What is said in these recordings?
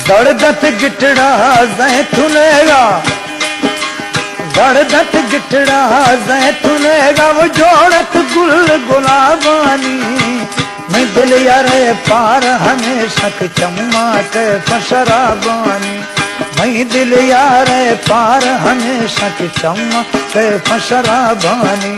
दर्दत गिटड़ा जैतूनेगा, दर्दत गिटड़ा जैतूनेगा, वो जोड़त गुल गुलाबानी। मैं दिल यारे पार हमेशा के चम्मा के फशराबानी। मैं दिल यारे पार हमेशा के चम्मा के फशराबानी।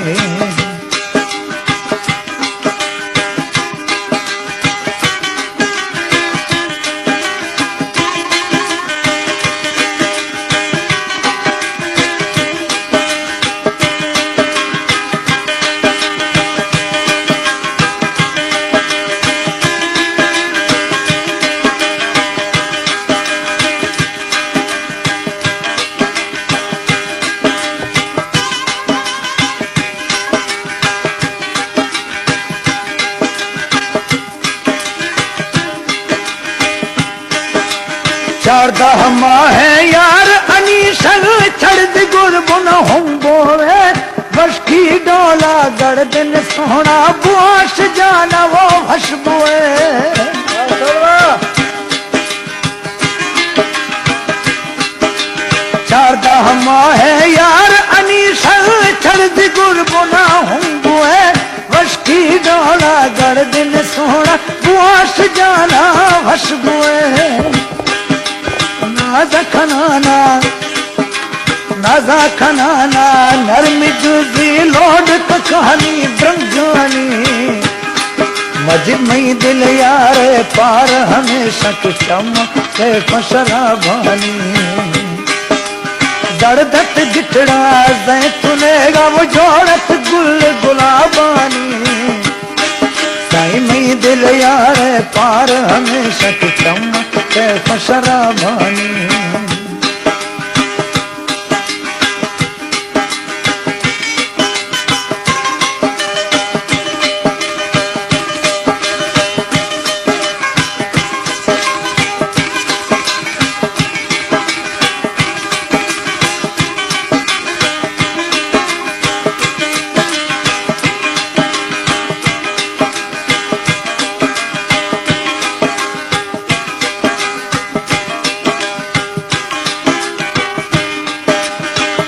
चार दहमा है यार अनीशल छड़ द गुरबुन होंबोवे। बस की डोला गर्दन सोना बुआश जाना वो हसबोए। चार दहमा है यार अनीशल छड़ द गुरबुन होंबोए। बस की डोला गर्दन सोना बुआश जाना हसबोए। नाजा खनाना, नाजा खनाना, नरमी जुजी लोड का कहानी ब्रंगानी। मजिद में दिल यारे पार हमेशा के चमके फशराबानी। दर्दत गिटड़ा जैतूनेगा, वो जोड़त गुल गुलाबानी। साई में दिल यारे पार हमेशा के चमके फशराबानी।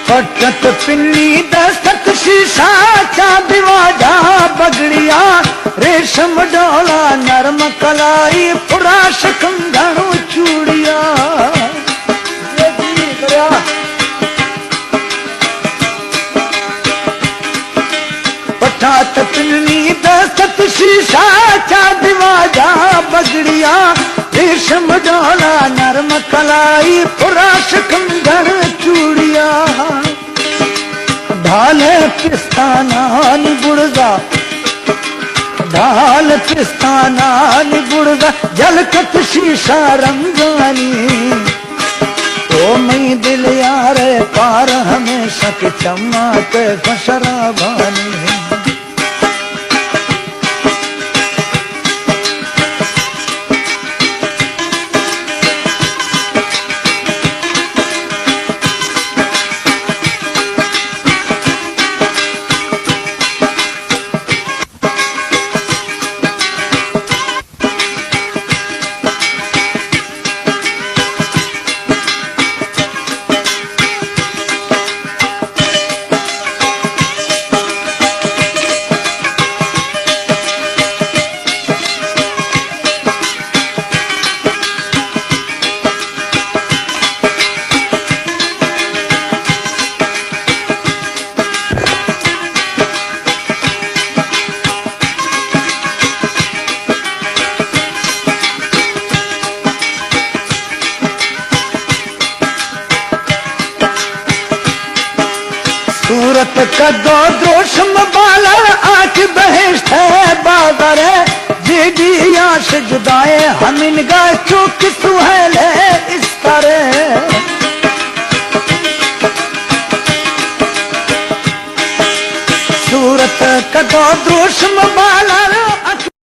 पटत पिन्नी दस्तक शीशा चांद वाजा बगड़िया। रेशम डोला नरम कलाई फुराश कंगणु चूड़िया। पटात पिन्नी दस्तक शीशा चांद वाजा बगड़िया। रेशम डोला नरम कलाई फुराश कंगण चूड़िया। ढाले पिस्ताना बुड़गा, ढाल पिस्ताना बुड़गा, जलकत शीशा रंगानी। ओ मैं दिल यारे पार हमेशा के चमके फशराबानी। सूरत का दो दोषम बाला आंख बहेश्त है बाजार है। जेडी आश जुदाए हम इनका चुक सुहेल है इस तरह। सूरत का दो दोषम